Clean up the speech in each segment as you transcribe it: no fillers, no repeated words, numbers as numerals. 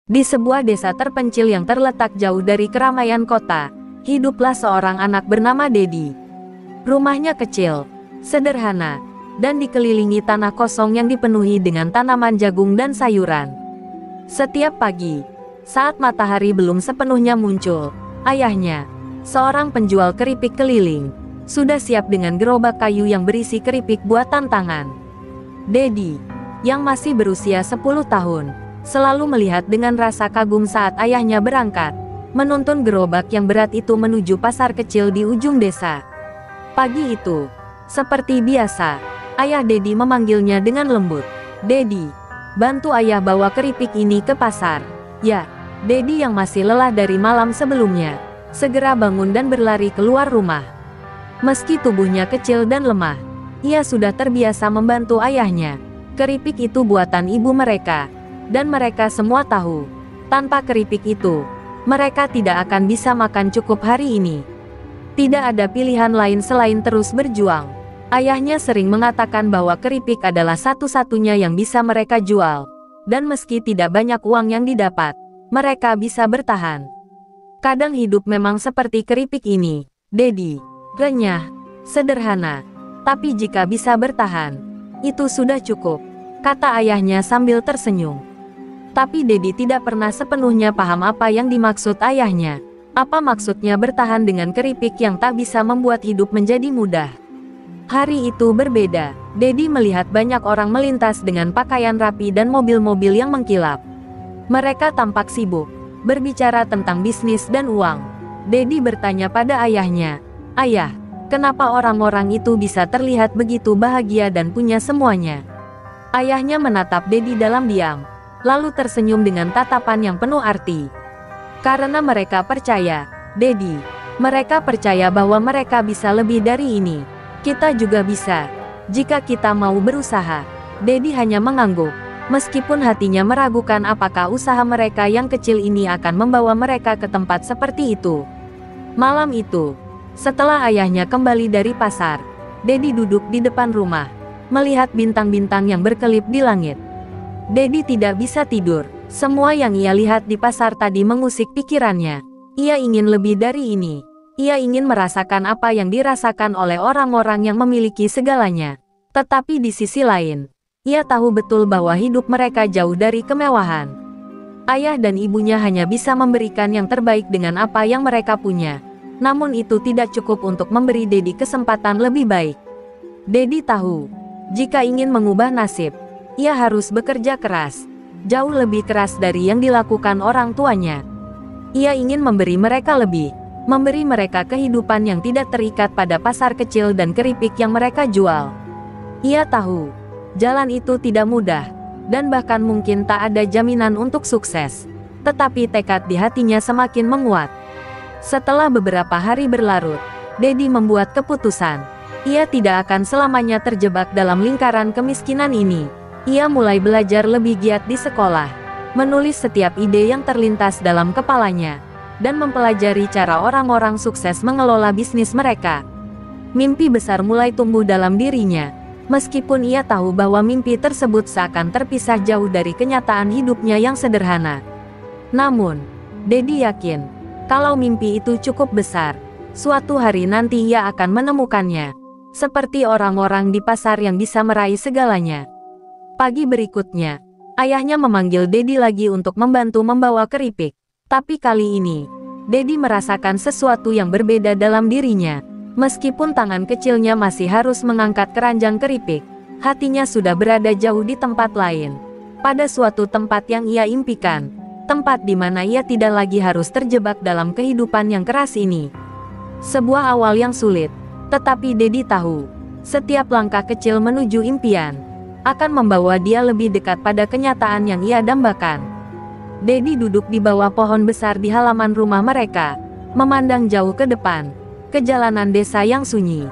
Di sebuah desa terpencil yang terletak jauh dari keramaian kota, hiduplah seorang anak bernama Dedi. Rumahnya kecil, sederhana, dan dikelilingi tanah kosong yang dipenuhi dengan tanaman jagung dan sayuran. Setiap pagi, saat matahari belum sepenuhnya muncul, ayahnya, seorang penjual keripik keliling, sudah siap dengan gerobak kayu yang berisi keripik buatan tangan. Dedi, yang masih berusia 10 tahun, selalu melihat dengan rasa kagum saat ayahnya berangkat, menuntun gerobak yang berat itu menuju pasar kecil di ujung desa. Pagi itu, seperti biasa, ayah Dedi memanggilnya dengan lembut. "Dedi, bantu ayah bawa keripik ini ke pasar." Ya, Dedi yang masih lelah dari malam sebelumnya, segera bangun dan berlari keluar rumah. Meski tubuhnya kecil dan lemah, ia sudah terbiasa membantu ayahnya. Keripik itu buatan ibu mereka, dan mereka semua tahu, tanpa keripik itu, mereka tidak akan bisa makan cukup hari ini. Tidak ada pilihan lain selain terus berjuang. Ayahnya sering mengatakan bahwa keripik adalah satu-satunya yang bisa mereka jual, dan meski tidak banyak uang yang didapat, mereka bisa bertahan. Kadang hidup memang seperti keripik ini, Dedi. Renyah, sederhana, tapi jika bisa bertahan, itu sudah cukup, kata ayahnya sambil tersenyum. Tapi Dedi tidak pernah sepenuhnya paham apa yang dimaksud ayahnya. Apa maksudnya bertahan dengan keripik yang tak bisa membuat hidup menjadi mudah? Hari itu berbeda. Dedi melihat banyak orang melintas dengan pakaian rapi dan mobil-mobil yang mengkilap. Mereka tampak sibuk, berbicara tentang bisnis dan uang. Dedi bertanya pada ayahnya, "Ayah, kenapa orang-orang itu bisa terlihat begitu bahagia dan punya semuanya?" Ayahnya menatap Dedi dalam diam, lalu tersenyum dengan tatapan yang penuh arti. "Karena mereka percaya, Dedi. Mereka percaya bahwa mereka bisa lebih dari ini. Kita juga bisa, jika kita mau berusaha." Dedi hanya mengangguk, meskipun hatinya meragukan apakah usaha mereka yang kecil ini akan membawa mereka ke tempat seperti itu. Malam itu, setelah ayahnya kembali dari pasar, Dedi duduk di depan rumah, melihat bintang-bintang yang berkelip di langit. Dedi tidak bisa tidur. Semua yang ia lihat di pasar tadi mengusik pikirannya. Ia ingin lebih dari ini. Ia ingin merasakan apa yang dirasakan oleh orang-orang yang memiliki segalanya. Tetapi di sisi lain, ia tahu betul bahwa hidup mereka jauh dari kemewahan. Ayah dan ibunya hanya bisa memberikan yang terbaik dengan apa yang mereka punya. Namun itu tidak cukup untuk memberi Dedi kesempatan lebih baik. Dedi tahu, jika ingin mengubah nasib, ia harus bekerja keras, jauh lebih keras dari yang dilakukan orang tuanya. Ia ingin memberi mereka lebih, memberi mereka kehidupan yang tidak terikat pada pasar kecil dan keripik yang mereka jual. Ia tahu, jalan itu tidak mudah, dan bahkan mungkin tak ada jaminan untuk sukses. Tetapi tekad di hatinya semakin menguat. Setelah beberapa hari berlarut, Dedi membuat keputusan. Ia tidak akan selamanya terjebak dalam lingkaran kemiskinan ini. Ia mulai belajar lebih giat di sekolah, menulis setiap ide yang terlintas dalam kepalanya, dan mempelajari cara orang-orang sukses mengelola bisnis mereka. Mimpi besar mulai tumbuh dalam dirinya, meskipun ia tahu bahwa mimpi tersebut seakan terpisah jauh dari kenyataan hidupnya yang sederhana. Namun, Dedi yakin, kalau mimpi itu cukup besar, suatu hari nanti ia akan menemukannya, seperti orang-orang di pasar yang bisa meraih segalanya. Pagi berikutnya, ayahnya memanggil Dedi lagi untuk membantu membawa keripik. Tapi kali ini, Dedi merasakan sesuatu yang berbeda dalam dirinya. Meskipun tangan kecilnya masih harus mengangkat keranjang keripik, hatinya sudah berada jauh di tempat lain. Pada suatu tempat yang ia impikan, tempat di mana ia tidak lagi harus terjebak dalam kehidupan yang keras ini. Sebuah awal yang sulit, tetapi Dedi tahu, setiap langkah kecil menuju impian akan membawa dia lebih dekat pada kenyataan yang ia dambakan. Dedi duduk di bawah pohon besar di halaman rumah mereka, memandang jauh ke depan, ke jalanan desa yang sunyi.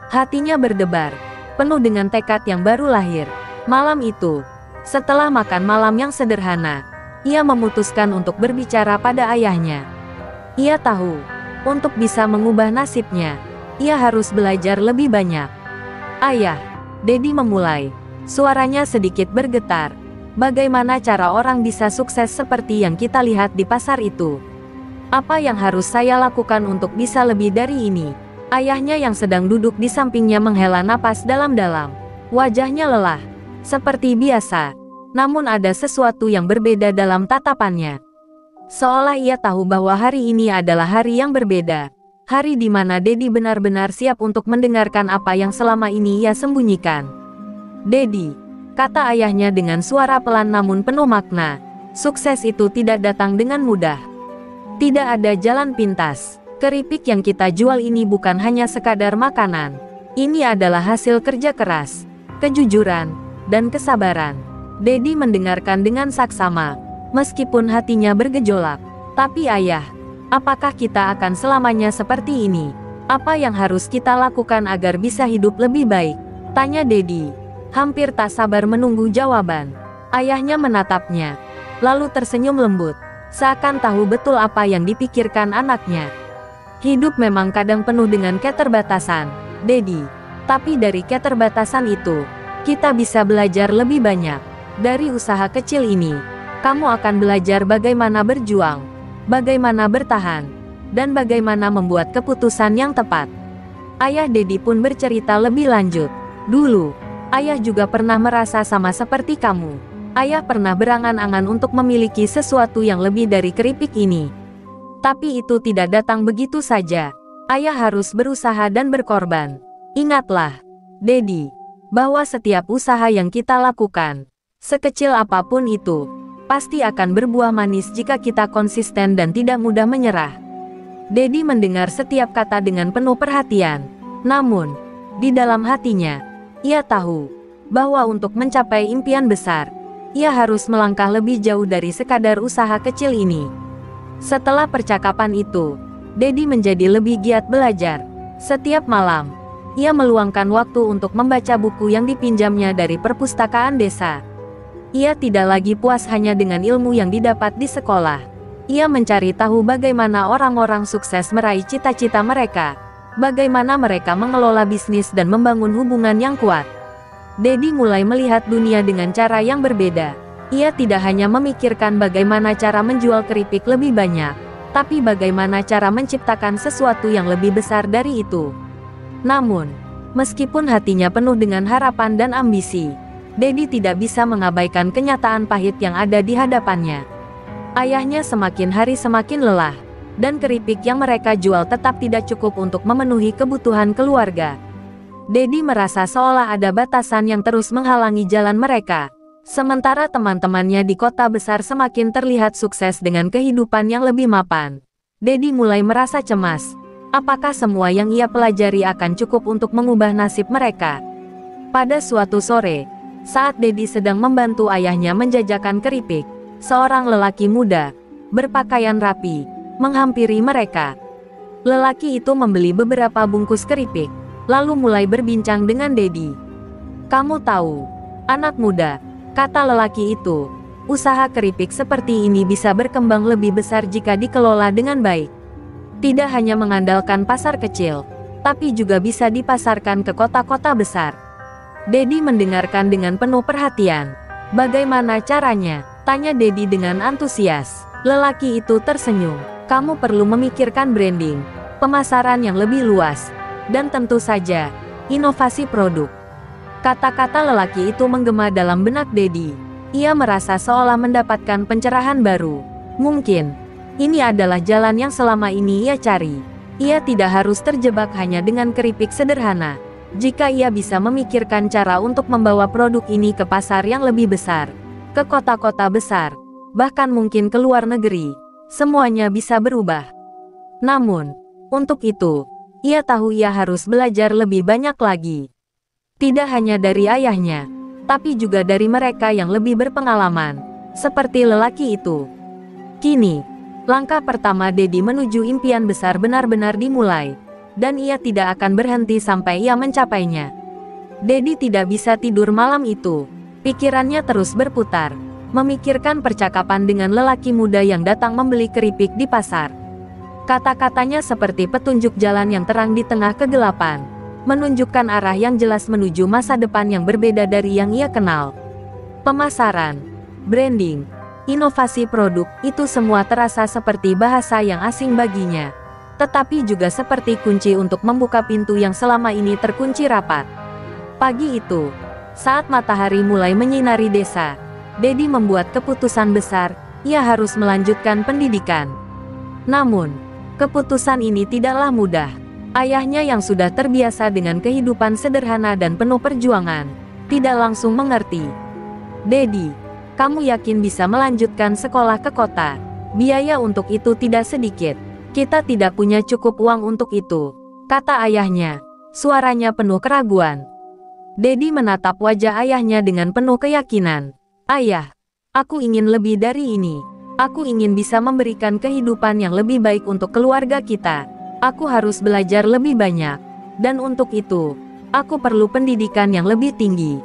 Hatinya berdebar, penuh dengan tekad yang baru lahir. Malam itu, setelah makan malam yang sederhana, ia memutuskan untuk berbicara pada ayahnya. Ia tahu, untuk bisa mengubah nasibnya, ia harus belajar lebih banyak. "Ayah," Dedi memulai. Suaranya sedikit bergetar. Bagaimana cara orang bisa sukses seperti yang kita lihat di pasar itu? Apa yang harus saya lakukan untuk bisa lebih dari ini? Ayahnya yang sedang duduk di sampingnya menghela napas dalam-dalam. Wajahnya lelah, seperti biasa. Namun ada sesuatu yang berbeda dalam tatapannya. Seolah ia tahu bahwa hari ini adalah hari yang berbeda. Hari di mana Dedi benar-benar siap untuk mendengarkan apa yang selama ini ia sembunyikan. "Dedi," kata ayahnya dengan suara pelan namun penuh makna, "sukses itu tidak datang dengan mudah. Tidak ada jalan pintas. Keripik yang kita jual ini bukan hanya sekadar makanan. Ini adalah hasil kerja keras, kejujuran, dan kesabaran." Dedi mendengarkan dengan saksama, meskipun hatinya bergejolak. "Tapi ayah, apakah kita akan selamanya seperti ini? Apa yang harus kita lakukan agar bisa hidup lebih baik?" tanya Dedi, hampir tak sabar menunggu jawaban. Ayahnya menatapnya, lalu tersenyum lembut, seakan tahu betul apa yang dipikirkan anaknya. "Hidup memang kadang penuh dengan keterbatasan, Dedi. Tapi dari keterbatasan itu, kita bisa belajar lebih banyak. Dari usaha kecil ini, kamu akan belajar bagaimana berjuang, bagaimana bertahan, dan bagaimana membuat keputusan yang tepat." Ayah Dedi pun bercerita lebih lanjut. "Dulu, ayah juga pernah merasa sama seperti kamu. Ayah pernah berangan-angan untuk memiliki sesuatu yang lebih dari keripik ini. Tapi itu tidak datang begitu saja. Ayah harus berusaha dan berkorban. Ingatlah, Dedi, bahwa setiap usaha yang kita lakukan, sekecil apapun itu, pasti akan berbuah manis jika kita konsisten dan tidak mudah menyerah." Dedi mendengar setiap kata dengan penuh perhatian. Namun, di dalam hatinya, ia tahu bahwa untuk mencapai impian besar, ia harus melangkah lebih jauh dari sekadar usaha kecil ini. Setelah percakapan itu, Dedi menjadi lebih giat belajar. Setiap malam, ia meluangkan waktu untuk membaca buku yang dipinjamnya dari perpustakaan desa. Ia tidak lagi puas hanya dengan ilmu yang didapat di sekolah. Ia mencari tahu bagaimana orang-orang sukses meraih cita-cita mereka, bagaimana mereka mengelola bisnis dan membangun hubungan yang kuat. Dedi mulai melihat dunia dengan cara yang berbeda. Ia tidak hanya memikirkan bagaimana cara menjual keripik lebih banyak, tapi bagaimana cara menciptakan sesuatu yang lebih besar dari itu. Namun, meskipun hatinya penuh dengan harapan dan ambisi, Dedi tidak bisa mengabaikan kenyataan pahit yang ada di hadapannya. Ayahnya semakin hari semakin lelah, dan keripik yang mereka jual tetap tidak cukup untuk memenuhi kebutuhan keluarga. Dedi merasa seolah ada batasan yang terus menghalangi jalan mereka. Sementara teman-temannya di kota besar semakin terlihat sukses dengan kehidupan yang lebih mapan. Dedi mulai merasa cemas. Apakah semua yang ia pelajari akan cukup untuk mengubah nasib mereka? Pada suatu sore, saat Dedi sedang membantu ayahnya menjajakan keripik, seorang lelaki muda, berpakaian rapi, menghampiri mereka. Lelaki itu membeli beberapa bungkus keripik, lalu mulai berbincang dengan Dedi. "Kamu tahu, anak muda," kata lelaki itu, "usaha keripik seperti ini bisa berkembang lebih besar jika dikelola dengan baik. Tidak hanya mengandalkan pasar kecil, tapi juga bisa dipasarkan ke kota-kota besar." Dedi mendengarkan dengan penuh perhatian. "Bagaimana caranya?" tanya Dedi dengan antusias. Lelaki itu tersenyum. "Kamu perlu memikirkan branding, pemasaran yang lebih luas, dan tentu saja, inovasi produk." Kata-kata lelaki itu menggema dalam benak Dedi. Ia merasa seolah mendapatkan pencerahan baru. Mungkin, ini adalah jalan yang selama ini ia cari. Ia tidak harus terjebak hanya dengan keripik sederhana. Jika ia bisa memikirkan cara untuk membawa produk ini ke pasar yang lebih besar, ke kota-kota besar, bahkan mungkin ke luar negeri, semuanya bisa berubah. Namun, untuk itu, ia tahu ia harus belajar lebih banyak lagi. Tidak hanya dari ayahnya, tapi juga dari mereka yang lebih berpengalaman, seperti lelaki itu. Kini, langkah pertama Dedi menuju impian besar benar-benar dimulai, dan ia tidak akan berhenti sampai ia mencapainya. Dedi tidak bisa tidur malam itu. Pikirannya terus berputar, memikirkan percakapan dengan lelaki muda yang datang membeli keripik di pasar. Kata-katanya seperti petunjuk jalan yang terang di tengah kegelapan, menunjukkan arah yang jelas menuju masa depan yang berbeda dari yang ia kenal. Pemasaran, branding, inovasi produk, itu semua terasa seperti bahasa yang asing baginya. Tetapi juga seperti kunci untuk membuka pintu yang selama ini terkunci rapat. Pagi itu, saat matahari mulai menyinari desa, Dedi membuat keputusan besar, ia harus melanjutkan pendidikan. Namun, keputusan ini tidaklah mudah. Ayahnya yang sudah terbiasa dengan kehidupan sederhana dan penuh perjuangan, tidak langsung mengerti. "Dedi, kamu yakin bisa melanjutkan sekolah ke kota? Biaya untuk itu tidak sedikit. Kita tidak punya cukup uang untuk itu," kata ayahnya. Suaranya penuh keraguan. Dedi menatap wajah ayahnya dengan penuh keyakinan. "Ayah, aku ingin lebih dari ini. Aku ingin bisa memberikan kehidupan yang lebih baik untuk keluarga kita. Aku harus belajar lebih banyak. Dan untuk itu, aku perlu pendidikan yang lebih tinggi.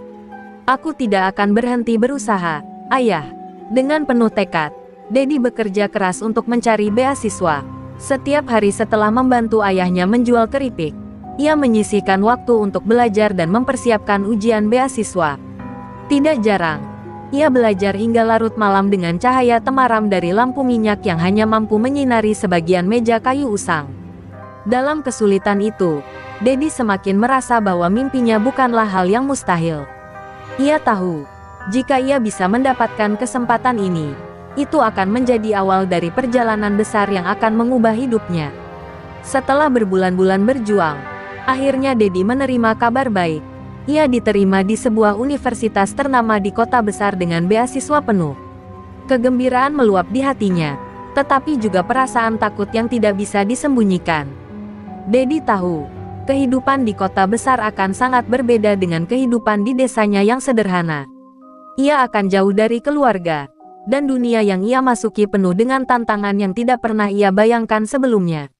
Aku tidak akan berhenti berusaha, Ayah." Dengan penuh tekad, Dedi bekerja keras untuk mencari beasiswa. Setiap hari setelah membantu ayahnya menjual keripik, ia menyisihkan waktu untuk belajar dan mempersiapkan ujian beasiswa. Tidak jarang, ia belajar hingga larut malam dengan cahaya temaram dari lampu minyak yang hanya mampu menyinari sebagian meja kayu usang. Dalam kesulitan itu, Dedi semakin merasa bahwa mimpinya bukanlah hal yang mustahil. Ia tahu, jika ia bisa mendapatkan kesempatan ini, itu akan menjadi awal dari perjalanan besar yang akan mengubah hidupnya. Setelah berbulan-bulan berjuang, akhirnya Dedi menerima kabar baik. Ia diterima di sebuah universitas ternama di kota besar dengan beasiswa penuh. Kegembiraan meluap di hatinya, tetapi juga perasaan takut yang tidak bisa disembunyikan. Dedi tahu, kehidupan di kota besar akan sangat berbeda dengan kehidupan di desanya yang sederhana. Ia akan jauh dari keluarga, dan dunia yang ia masuki penuh dengan tantangan yang tidak pernah ia bayangkan sebelumnya.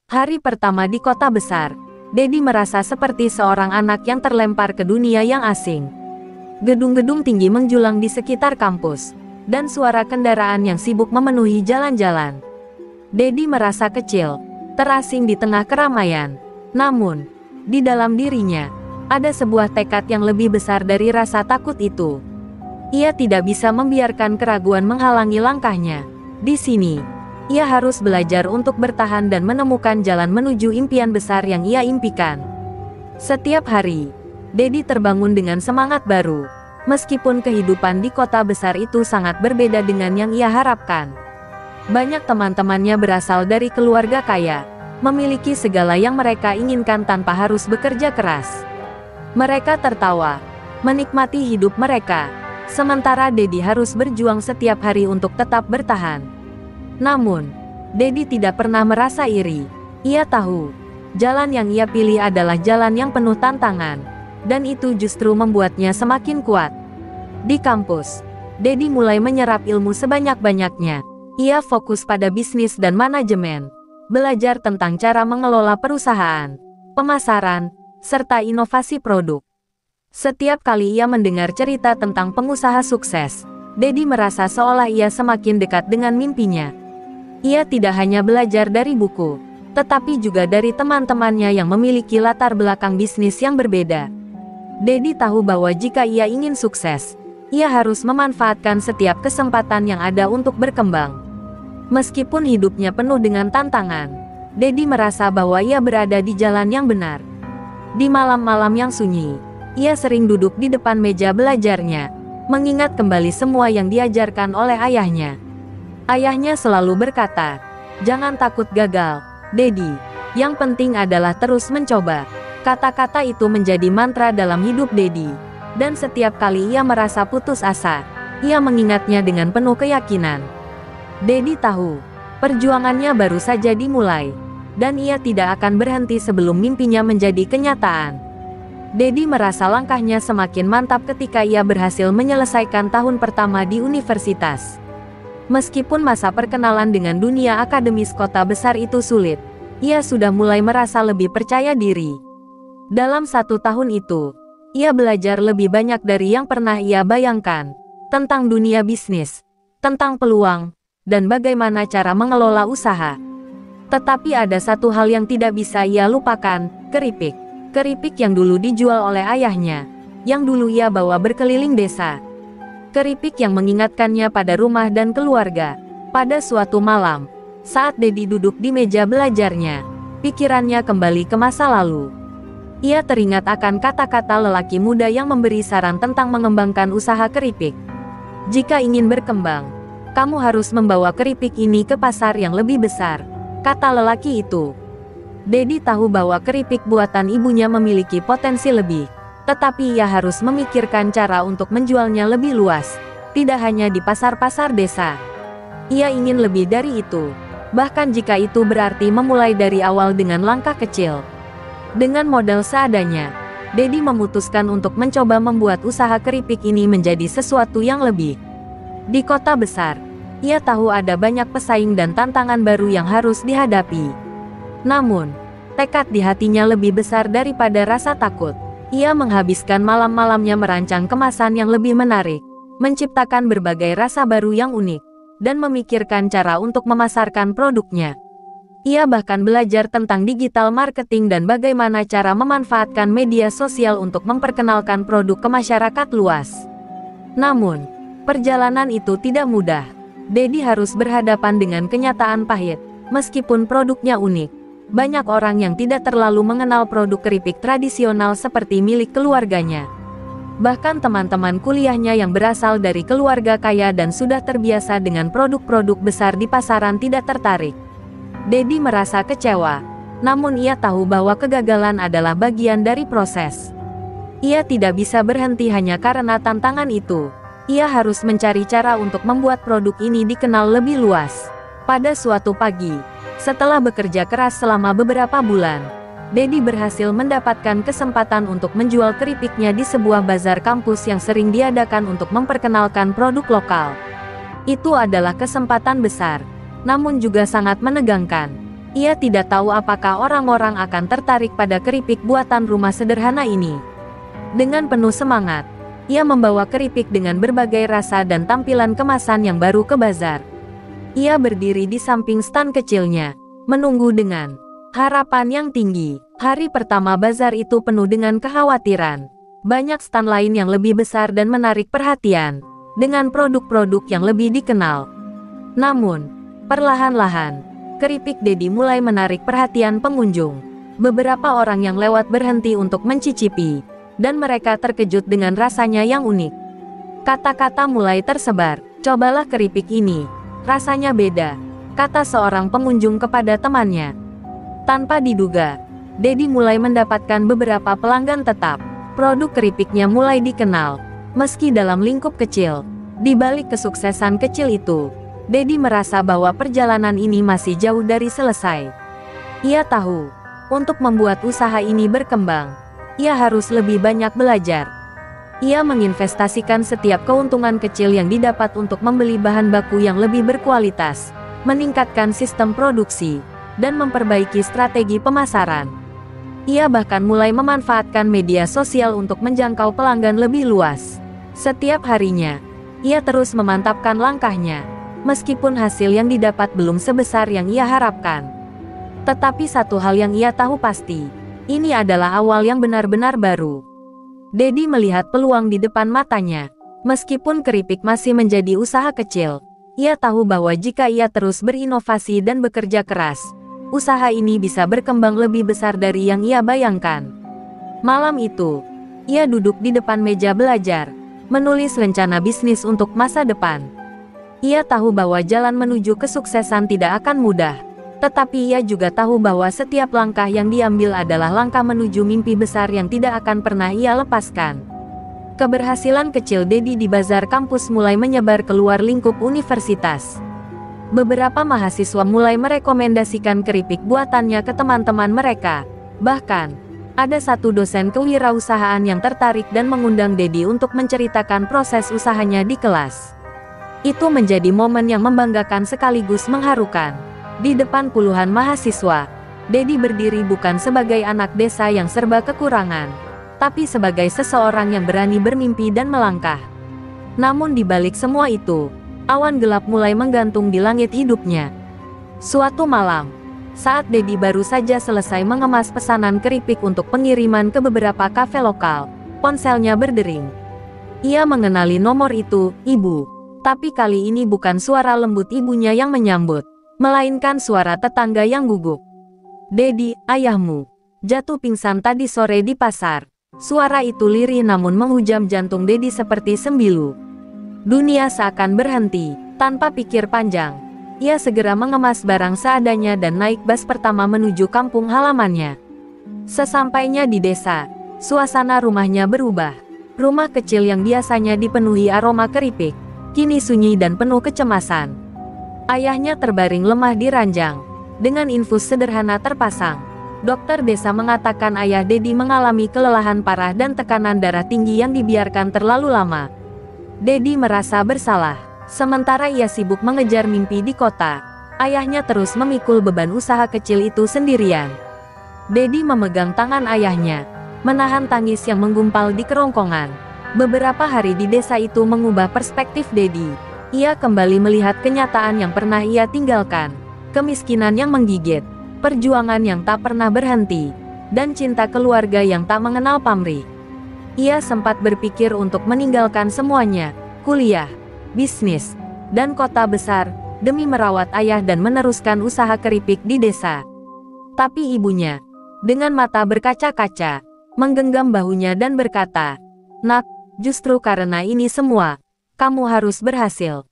Hari pertama di kota besar, Dedi merasa seperti seorang anak yang terlempar ke dunia yang asing. Gedung-gedung tinggi menjulang di sekitar kampus, dan suara kendaraan yang sibuk memenuhi jalan-jalan. Dedi merasa kecil, terasing di tengah keramaian. Namun, di dalam dirinya, ada sebuah tekad yang lebih besar dari rasa takut itu. Ia tidak bisa membiarkan keraguan menghalangi langkahnya. Di sini, ia harus belajar untuk bertahan dan menemukan jalan menuju impian besar yang ia impikan. Setiap hari, Dedi terbangun dengan semangat baru, meskipun kehidupan di kota besar itu sangat berbeda dengan yang ia harapkan. Banyak teman-temannya berasal dari keluarga kaya, memiliki segala yang mereka inginkan tanpa harus bekerja keras. Mereka tertawa, menikmati hidup mereka, sementara Dedi harus berjuang setiap hari untuk tetap bertahan. Namun, Dedi tidak pernah merasa iri. Ia tahu, jalan yang ia pilih adalah jalan yang penuh tantangan, dan itu justru membuatnya semakin kuat. Di kampus, Dedi mulai menyerap ilmu sebanyak-banyaknya. Ia fokus pada bisnis dan manajemen, belajar tentang cara mengelola perusahaan, pemasaran, serta inovasi produk. Setiap kali ia mendengar cerita tentang pengusaha sukses, Dedi merasa seolah ia semakin dekat dengan mimpinya. Ia tidak hanya belajar dari buku, tetapi juga dari teman-temannya yang memiliki latar belakang bisnis yang berbeda. Dedi tahu bahwa jika ia ingin sukses, ia harus memanfaatkan setiap kesempatan yang ada untuk berkembang. Meskipun hidupnya penuh dengan tantangan, Dedi merasa bahwa ia berada di jalan yang benar. Di malam-malam yang sunyi, ia sering duduk di depan meja belajarnya, mengingat kembali semua yang diajarkan oleh ayahnya. Ayahnya selalu berkata, "Jangan takut gagal, Dedi. Yang penting adalah terus mencoba." Kata-kata itu menjadi mantra dalam hidup Dedi. Dan setiap kali ia merasa putus asa, ia mengingatnya dengan penuh keyakinan. Dedi tahu, perjuangannya baru saja dimulai, dan ia tidak akan berhenti sebelum mimpinya menjadi kenyataan. Dedi merasa langkahnya semakin mantap ketika ia berhasil menyelesaikan tahun pertama di universitas. Meskipun masa perkenalan dengan dunia akademis kota besar itu sulit, ia sudah mulai merasa lebih percaya diri. Dalam 1 tahun itu, ia belajar lebih banyak dari yang pernah ia bayangkan, tentang dunia bisnis, tentang peluang, dan bagaimana cara mengelola usaha. Tetapi ada satu hal yang tidak bisa ia lupakan, keripik. Keripik yang dulu dijual oleh ayahnya, yang dulu ia bawa berkeliling desa. Keripik yang mengingatkannya pada rumah dan keluarga. Pada suatu malam, saat Dedi duduk di meja belajarnya, pikirannya kembali ke masa lalu. Ia teringat akan kata-kata lelaki muda yang memberi saran tentang mengembangkan usaha keripik. Jika ingin berkembang, kamu harus membawa keripik ini ke pasar yang lebih besar, kata lelaki itu. Dedi tahu bahwa keripik buatan ibunya memiliki potensi lebih, tetapi ia harus memikirkan cara untuk menjualnya lebih luas, tidak hanya di pasar-pasar desa. Ia ingin lebih dari itu, bahkan jika itu berarti memulai dari awal dengan langkah kecil. Dengan modal seadanya, Dedi memutuskan untuk mencoba membuat usaha keripik ini menjadi sesuatu yang lebih. Di kota besar, ia tahu ada banyak pesaing dan tantangan baru yang harus dihadapi. Namun, tekad di hatinya lebih besar daripada rasa takut. Ia menghabiskan malam-malamnya merancang kemasan yang lebih menarik, menciptakan berbagai rasa baru yang unik, dan memikirkan cara untuk memasarkan produknya. Ia bahkan belajar tentang digital marketing dan bagaimana cara memanfaatkan media sosial untuk memperkenalkan produk ke masyarakat luas. Namun, perjalanan itu tidak mudah. Dedi harus berhadapan dengan kenyataan pahit. Meskipun produknya unik, banyak orang yang tidak terlalu mengenal produk keripik tradisional seperti milik keluarganya. Bahkan teman-teman kuliahnya yang berasal dari keluarga kaya dan sudah terbiasa dengan produk-produk besar di pasaran tidak tertarik. Dedi merasa kecewa, namun ia tahu bahwa kegagalan adalah bagian dari proses. Ia tidak bisa berhenti hanya karena tantangan itu. Ia harus mencari cara untuk membuat produk ini dikenal lebih luas. Pada suatu pagi, setelah bekerja keras selama beberapa bulan, Dedi berhasil mendapatkan kesempatan untuk menjual keripiknya di sebuah bazar kampus yang sering diadakan untuk memperkenalkan produk lokal. Itu adalah kesempatan besar, namun juga sangat menegangkan. Ia tidak tahu apakah orang-orang akan tertarik pada keripik buatan rumah sederhana ini. Dengan penuh semangat, ia membawa keripik dengan berbagai rasa dan tampilan kemasan yang baru ke bazar. Ia berdiri di samping stan kecilnya, menunggu dengan harapan yang tinggi. Hari pertama bazar itu penuh dengan kekhawatiran. Banyak stan lain yang lebih besar dan menarik perhatian, dengan produk-produk yang lebih dikenal. Namun, perlahan-lahan, keripik Dedi mulai menarik perhatian pengunjung. Beberapa orang yang lewat berhenti untuk mencicipi, dan mereka terkejut dengan rasanya yang unik. Kata-kata mulai tersebar, "Cobalah keripik ini, rasanya beda," kata seorang pengunjung kepada temannya. Tanpa diduga, Dedi mulai mendapatkan beberapa pelanggan tetap. Produk keripiknya mulai dikenal, meski dalam lingkup kecil. Di balik kesuksesan kecil itu, Dedi merasa bahwa perjalanan ini masih jauh dari selesai. Ia tahu, untuk membuat usaha ini berkembang, ia harus lebih banyak belajar. Ia menginvestasikan setiap keuntungan kecil yang didapat untuk membeli bahan baku yang lebih berkualitas, meningkatkan sistem produksi, dan memperbaiki strategi pemasaran. Ia bahkan mulai memanfaatkan media sosial untuk menjangkau pelanggan lebih luas. Setiap harinya, ia terus memantapkan langkahnya. Meskipun hasil yang didapat belum sebesar yang ia harapkan. Tetapi satu hal yang ia tahu pasti, ini adalah awal yang benar-benar baru. Dedi melihat peluang di depan matanya. Meskipun keripik masih menjadi usaha kecil, ia tahu bahwa jika ia terus berinovasi dan bekerja keras, usaha ini bisa berkembang lebih besar dari yang ia bayangkan. Malam itu, ia duduk di depan meja belajar, menulis rencana bisnis untuk masa depan. Ia tahu bahwa jalan menuju kesuksesan tidak akan mudah, tetapi ia juga tahu bahwa setiap langkah yang diambil adalah langkah menuju mimpi besar yang tidak akan pernah ia lepaskan. Keberhasilan kecil Dedi di bazar kampus mulai menyebar keluar lingkup universitas. Beberapa mahasiswa mulai merekomendasikan keripik buatannya ke teman-teman mereka. Bahkan, ada satu dosen kewirausahaan yang tertarik dan mengundang Dedi untuk menceritakan proses usahanya di kelas. Itu menjadi momen yang membanggakan sekaligus mengharukan. Di depan puluhan mahasiswa, Dedi berdiri bukan sebagai anak desa yang serba kekurangan, tapi sebagai seseorang yang berani bermimpi dan melangkah. Namun di balik semua itu, awan gelap mulai menggantung di langit hidupnya. Suatu malam, saat Dedi baru saja selesai mengemas pesanan keripik untuk pengiriman ke beberapa kafe lokal, ponselnya berdering. Ia mengenali nomor itu, Ibu. Tapi kali ini bukan suara lembut ibunya yang menyambut, melainkan suara tetangga yang gugup. Dedi, ayahmu, jatuh pingsan tadi sore di pasar. Suara itu lirih namun menghujam jantung Dedi seperti sembilu. Dunia seakan berhenti, tanpa pikir panjang. Ia segera mengemas barang seadanya dan naik bus pertama menuju kampung halamannya. Sesampainya di desa, suasana rumahnya berubah. Rumah kecil yang biasanya dipenuhi aroma keripik, kini sunyi dan penuh kecemasan. Ayahnya terbaring lemah di ranjang, dengan infus sederhana terpasang. Dokter desa mengatakan ayah Dedi mengalami kelelahan parah dan tekanan darah tinggi yang dibiarkan terlalu lama. Dedi merasa bersalah. Sementara ia sibuk mengejar mimpi di kota, ayahnya terus memikul beban usaha kecil itu sendirian. Dedi memegang tangan ayahnya, menahan tangis yang menggumpal di kerongkongan. Beberapa hari di desa itu mengubah perspektif Dedi. Ia kembali melihat kenyataan yang pernah ia tinggalkan, kemiskinan yang menggigit, perjuangan yang tak pernah berhenti, dan cinta keluarga yang tak mengenal pamrih. Ia sempat berpikir untuk meninggalkan semuanya, kuliah, bisnis, dan kota besar, demi merawat ayah dan meneruskan usaha keripik di desa. Tapi ibunya, dengan mata berkaca-kaca, menggenggam bahunya dan berkata, "Nak, justru karena ini semua, kamu harus berhasil.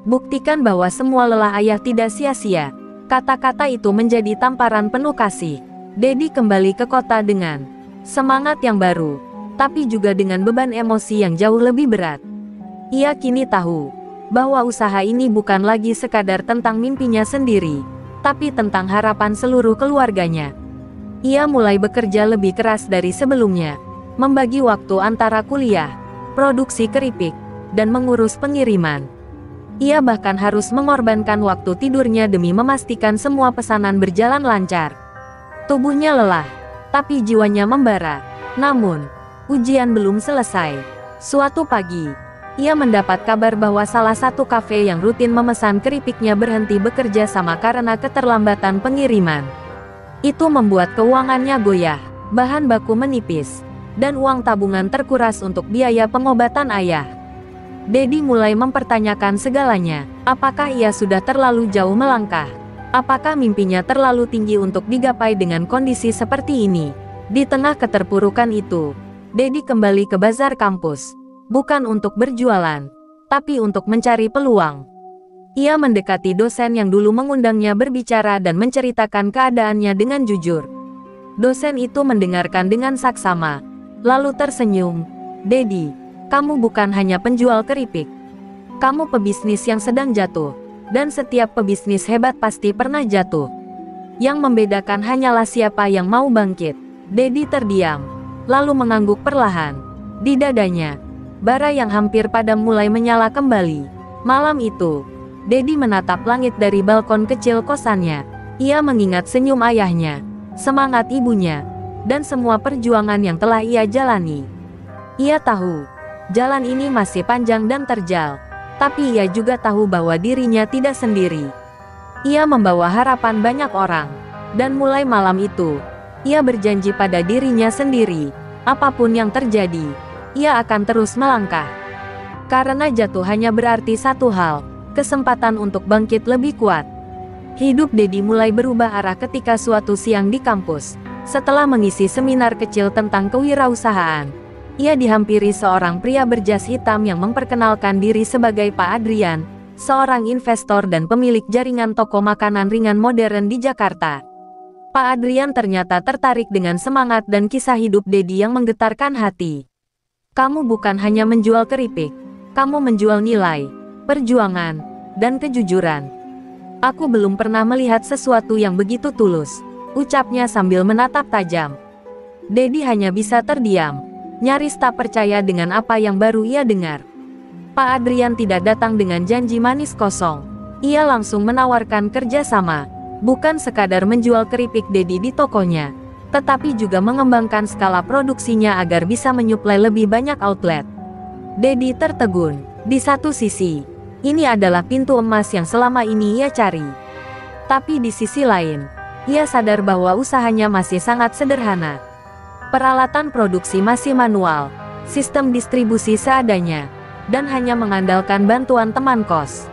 Buktikan bahwa semua lelah ayah tidak sia-sia." Kata-kata itu menjadi tamparan penuh kasih. Dedi kembali ke kota dengan semangat yang baru, tapi juga dengan beban emosi yang jauh lebih berat. Ia kini tahu bahwa usaha ini bukan lagi sekadar tentang mimpinya sendiri, tapi tentang harapan seluruh keluarganya. Ia mulai bekerja lebih keras dari sebelumnya, membagi waktu antara kuliah, produksi keripik, dan mengurus pengiriman. Ia bahkan harus mengorbankan waktu tidurnya demi memastikan semua pesanan berjalan lancar. Tubuhnya lelah, tapi jiwanya membara. Namun, ujian belum selesai. Suatu pagi, ia mendapat kabar bahwa salah satu kafe yang rutin memesan keripiknya berhenti bekerja sama karena keterlambatan pengiriman. Itu membuat keuangannya goyah, bahan baku menipis, dan uang tabungan terkuras untuk biaya pengobatan ayah. Dedi mulai mempertanyakan segalanya. Apakah ia sudah terlalu jauh melangkah? Apakah mimpinya terlalu tinggi untuk digapai dengan kondisi seperti ini? Di tengah keterpurukan itu, Dedi kembali ke bazar kampus. Bukan untuk berjualan, tapi untuk mencari peluang. Ia mendekati dosen yang dulu mengundangnya berbicara dan menceritakan keadaannya dengan jujur. Dosen itu mendengarkan dengan saksama, lalu tersenyum. "Dedi, kamu bukan hanya penjual keripik. Kamu pebisnis yang sedang jatuh, dan setiap pebisnis hebat pasti pernah jatuh. Yang membedakan hanyalah siapa yang mau bangkit." Dedi terdiam, lalu mengangguk perlahan. Di dadanya, bara yang hampir padam mulai menyala kembali. Malam itu, Dedi menatap langit dari balkon kecil kosannya. Ia mengingat senyum ayahnya, semangat ibunya, dan semua perjuangan yang telah ia jalani. Ia tahu, jalan ini masih panjang dan terjal, tapi ia juga tahu bahwa dirinya tidak sendiri. Ia membawa harapan banyak orang, dan mulai malam itu, ia berjanji pada dirinya sendiri, apapun yang terjadi, ia akan terus melangkah. Karena jatuh hanya berarti satu hal, kesempatan untuk bangkit lebih kuat. Hidup Dedi mulai berubah arah ketika suatu siang di kampus. Setelah mengisi seminar kecil tentang kewirausahaan, ia dihampiri seorang pria berjas hitam yang memperkenalkan diri sebagai Pak Adrian, seorang investor dan pemilik jaringan toko makanan ringan modern di Jakarta. Pak Adrian ternyata tertarik dengan semangat dan kisah hidup Dedi yang menggetarkan hati. "Kamu bukan hanya menjual keripik, kamu menjual nilai, perjuangan, dan kejujuran. Aku belum pernah melihat sesuatu yang begitu tulus," ucapnya sambil menatap tajam. Dedi hanya bisa terdiam, nyaris tak percaya dengan apa yang baru ia dengar. Pak Adrian tidak datang dengan janji manis kosong. Ia langsung menawarkan kerjasama, bukan sekadar menjual keripik Dedi di tokonya, tetapi juga mengembangkan skala produksinya agar bisa menyuplai lebih banyak outlet. Dedi tertegun. Di satu sisi, ini adalah pintu emas yang selama ini ia cari. Tapi di sisi lain, ia sadar bahwa usahanya masih sangat sederhana. Peralatan produksi masih manual, sistem distribusi seadanya, dan hanya mengandalkan bantuan teman kos.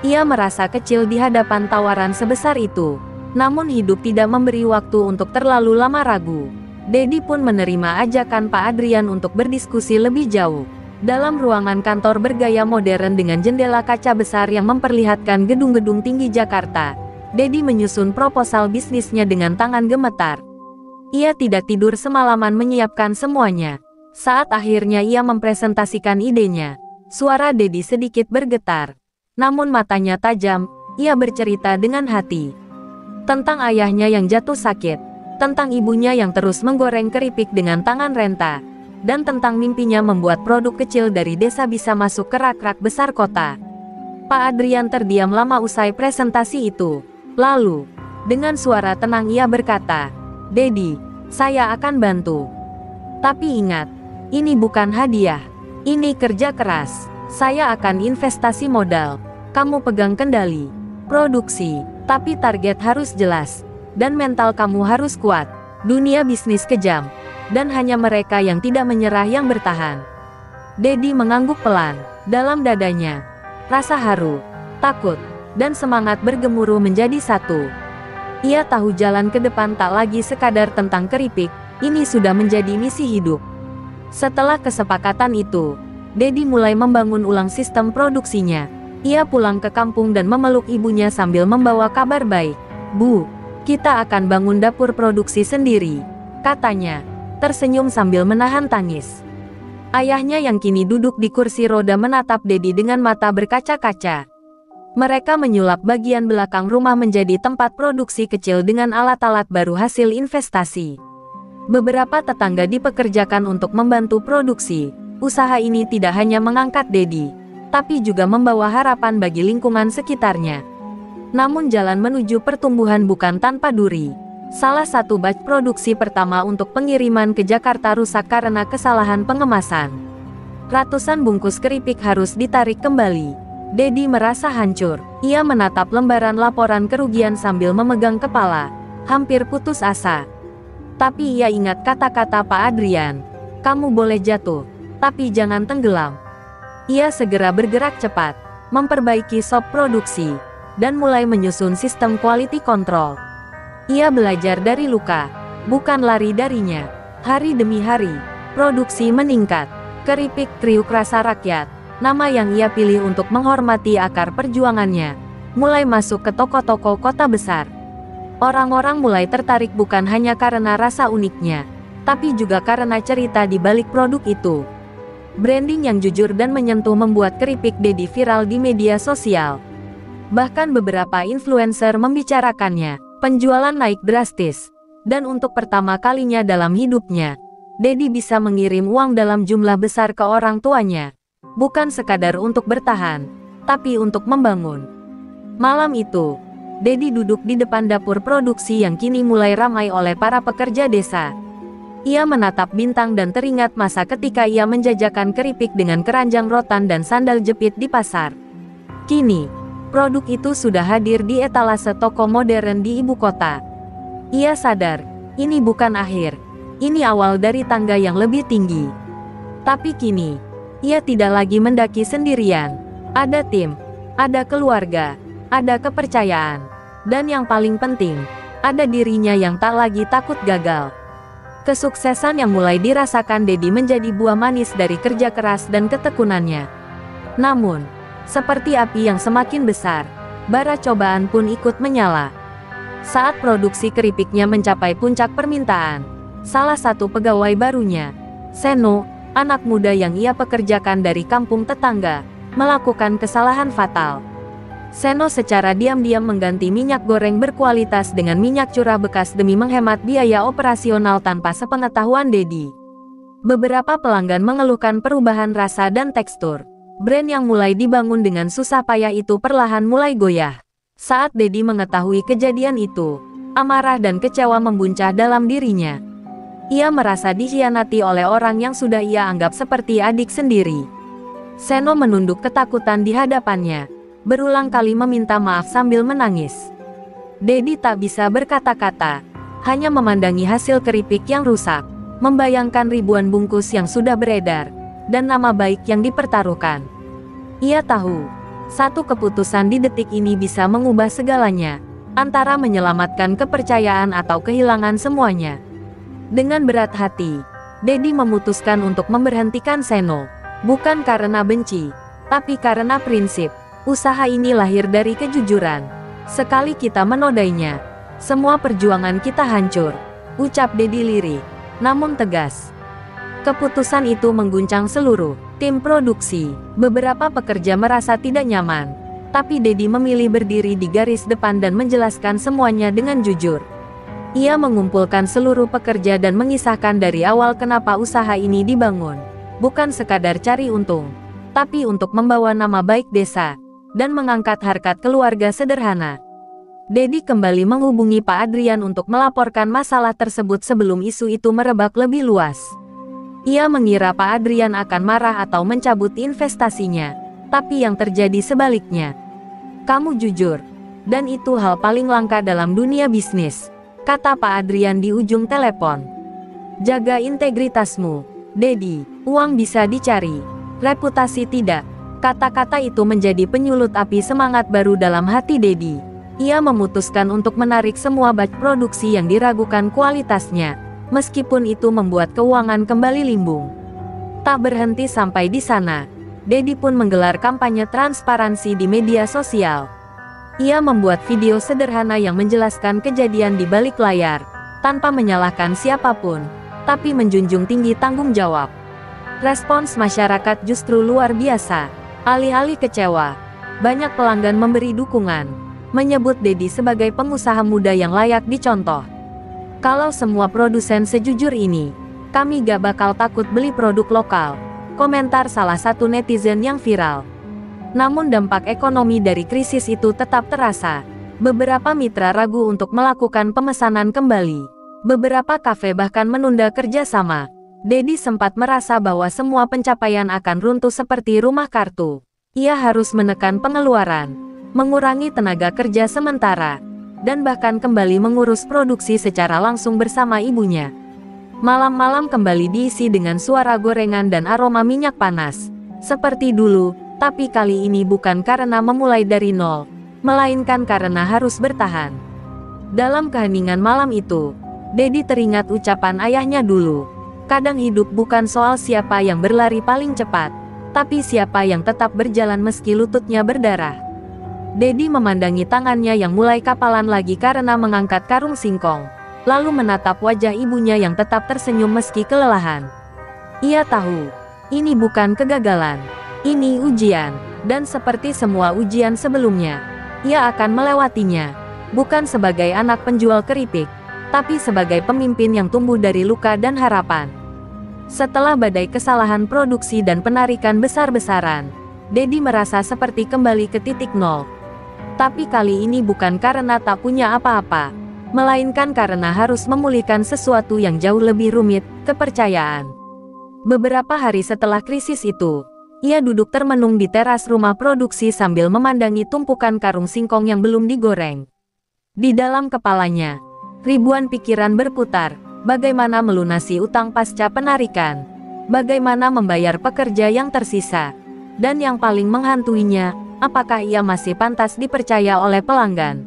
Ia merasa kecil di hadapan tawaran sebesar itu, namun hidup tidak memberi waktu untuk terlalu lama ragu. Dedi pun menerima ajakan Pak Adrian untuk berdiskusi lebih jauh. Dalam ruangan kantor bergaya modern dengan jendela kaca besar yang memperlihatkan gedung-gedung tinggi Jakarta, Dedi menyusun proposal bisnisnya dengan tangan gemetar. Ia tidak tidur semalaman menyiapkan semuanya. Saat akhirnya ia mempresentasikan idenya, suara Dedi sedikit bergetar. Namun matanya tajam, ia bercerita dengan hati. Tentang ayahnya yang jatuh sakit, tentang ibunya yang terus menggoreng keripik dengan tangan renta, dan tentang mimpinya membuat produk kecil dari desa bisa masuk ke rak-rak besar kota. Pak Adrian terdiam lama usai presentasi itu. Lalu, dengan suara tenang ia berkata, "Dedi, saya akan bantu. Tapi ingat, ini bukan hadiah. Ini kerja keras. Saya akan investasi modal. Kamu pegang kendali, produksi, tapi target harus jelas. Dan mental kamu harus kuat. Dunia bisnis kejam, dan hanya mereka yang tidak menyerah yang bertahan." Dedi mengangguk pelan. Dalam dadanya, rasa haru, takut, dan semangat bergemuruh menjadi satu. Ia tahu jalan ke depan tak lagi sekadar tentang keripik, ini sudah menjadi misi hidup. Setelah kesepakatan itu, Dedi mulai membangun ulang sistem produksinya. Ia pulang ke kampung dan memeluk ibunya sambil membawa kabar baik. "Bu, kita akan bangun dapur produksi sendiri," katanya, tersenyum sambil menahan tangis. Ayahnya yang kini duduk di kursi roda menatap Dedi dengan mata berkaca-kaca. Mereka menyulap bagian belakang rumah menjadi tempat produksi kecil dengan alat-alat baru hasil investasi. Beberapa tetangga dipekerjakan untuk membantu produksi. Usaha ini tidak hanya mengangkat Dedi, tapi juga membawa harapan bagi lingkungan sekitarnya. Namun jalan menuju pertumbuhan bukan tanpa duri. Salah satu batch produksi pertama untuk pengiriman ke Jakarta rusak karena kesalahan pengemasan. Ratusan bungkus keripik harus ditarik kembali. Dedi merasa hancur. Ia menatap lembaran laporan kerugian sambil memegang kepala, hampir putus asa. Tapi ia ingat kata-kata Pak Adrian, "Kamu boleh jatuh, tapi jangan tenggelam." Ia segera bergerak cepat, memperbaiki shop produksi, dan mulai menyusun sistem quality control. Ia belajar dari luka, bukan lari darinya. Hari demi hari, produksi meningkat. Keripik kriuk rasa rakyat, nama yang ia pilih untuk menghormati akar perjuangannya, mulai masuk ke toko-toko kota besar. Orang-orang mulai tertarik bukan hanya karena rasa uniknya, tapi juga karena cerita di balik produk itu. Branding yang jujur dan menyentuh membuat keripik Dedi viral di media sosial. Bahkan beberapa influencer membicarakannya. Penjualan naik drastis, dan untuk pertama kalinya dalam hidupnya, Dedi bisa mengirim uang dalam jumlah besar ke orang tuanya. Bukan sekadar untuk bertahan, tapi untuk membangun. Malam itu, Dedi duduk di depan dapur produksi yang kini mulai ramai oleh para pekerja desa. Ia menatap bintang dan teringat masa ketika ia menjajakan keripik dengan keranjang rotan dan sandal jepit di pasar. Kini, produk itu sudah hadir di etalase toko modern di ibu kota. Ia sadar, ini bukan akhir. Ini awal dari tangga yang lebih tinggi. Tapi kini, ia tidak lagi mendaki sendirian. Ada tim, ada keluarga, ada kepercayaan. Dan yang paling penting, ada dirinya yang tak lagi takut gagal. Kesuksesan yang mulai dirasakan Dedi menjadi buah manis dari kerja keras dan ketekunannya. Namun, seperti api yang semakin besar, bara cobaan pun ikut menyala. Saat produksi keripiknya mencapai puncak permintaan, salah satu pegawai barunya, Seno, anak muda yang ia pekerjakan dari kampung tetangga, melakukan kesalahan fatal. Seno secara diam-diam mengganti minyak goreng berkualitas dengan minyak curah bekas demi menghemat biaya operasional tanpa sepengetahuan Dedi. Beberapa pelanggan mengeluhkan perubahan rasa dan tekstur. Brand yang mulai dibangun dengan susah payah itu perlahan mulai goyah. Saat Dedi mengetahui kejadian itu, amarah dan kecewa membuncah dalam dirinya. Ia merasa dikhianati oleh orang yang sudah ia anggap seperti adik sendiri. Seno menunduk ketakutan di hadapannya, berulang kali meminta maaf sambil menangis. Dedi tak bisa berkata-kata, hanya memandangi hasil keripik yang rusak. membayangkan ribuan bungkus yang sudah beredar, dan nama baik yang dipertaruhkan. Ia tahu, satu keputusan di detik ini bisa mengubah segalanya, antara menyelamatkan kepercayaan atau kehilangan semuanya. Dengan berat hati, Dedi memutuskan untuk memberhentikan Seno, bukan karena benci, tapi karena prinsip. Usaha ini lahir dari kejujuran. Sekali kita menodainya, semua perjuangan kita hancur, ucap Dedi lirik, namun tegas. Keputusan itu mengguncang seluruh tim produksi. Beberapa pekerja merasa tidak nyaman, tapi Dedi memilih berdiri di garis depan dan menjelaskan semuanya dengan jujur. Ia mengumpulkan seluruh pekerja dan mengisahkan dari awal kenapa usaha ini dibangun. Bukan sekadar cari untung, tapi untuk membawa nama baik desa, dan mengangkat harkat keluarga sederhana. Dedi kembali menghubungi Pak Adrian untuk melaporkan masalah tersebut sebelum isu itu merebak lebih luas. Ia mengira Pak Adrian akan marah atau mencabut investasinya, tapi yang terjadi sebaliknya. Kamu jujur, dan itu hal paling langka dalam dunia bisnis, kata Pak Adrian di ujung telepon. Jaga integritasmu, Dedi. Uang bisa dicari, reputasi tidak. Kata-kata itu menjadi penyulut api semangat baru dalam hati Dedi. Ia memutuskan untuk menarik semua batch produksi yang diragukan kualitasnya, meskipun itu membuat keuangan kembali limbung. Tak berhenti sampai di sana, Dedi pun menggelar kampanye transparansi di media sosial. Ia membuat video sederhana yang menjelaskan kejadian di balik layar, tanpa menyalahkan siapapun, tapi menjunjung tinggi tanggung jawab. Respons masyarakat justru luar biasa. Alih-alih kecewa, banyak pelanggan memberi dukungan, menyebut Dedi sebagai pengusaha muda yang layak dicontoh. Kalau semua produsen sejujur ini, kami gak bakal takut beli produk lokal, komentar salah satu netizen yang viral. Namun dampak ekonomi dari krisis itu tetap terasa. Beberapa mitra ragu untuk melakukan pemesanan kembali. Beberapa kafe bahkan menunda kerjasama. Dedi sempat merasa bahwa semua pencapaian akan runtuh seperti rumah kartu. Ia harus menekan pengeluaran, mengurangi tenaga kerja sementara, dan bahkan kembali mengurus produksi secara langsung bersama ibunya. Malam-malam kembali diisi dengan suara gorengan dan aroma minyak panas. Seperti dulu, tapi kali ini bukan karena memulai dari nol, melainkan karena harus bertahan. Dalam keheningan malam itu, Dedi teringat ucapan ayahnya dulu. Kadang hidup bukan soal siapa yang berlari paling cepat, tapi siapa yang tetap berjalan meski lututnya berdarah. Dedi memandangi tangannya yang mulai kapalan lagi karena mengangkat karung singkong, lalu menatap wajah ibunya yang tetap tersenyum meski kelelahan. Ia tahu, ini bukan kegagalan, ini ujian, dan seperti semua ujian sebelumnya, ia akan melewatinya, bukan sebagai anak penjual keripik, tapi sebagai pemimpin yang tumbuh dari luka dan harapan. Setelah badai kesalahan produksi dan penarikan besar-besaran, Dedi merasa seperti kembali ke titik nol. Tapi kali ini bukan karena tak punya apa-apa, melainkan karena harus memulihkan sesuatu yang jauh lebih rumit, kepercayaan. Beberapa hari setelah krisis itu, ia duduk termenung di teras rumah produksi sambil memandangi tumpukan karung singkong yang belum digoreng. Di dalam kepalanya, ribuan pikiran berputar. Bagaimana melunasi utang pasca penarikan, bagaimana membayar pekerja yang tersisa, dan yang paling menghantuinya, apakah ia masih pantas dipercaya oleh pelanggan.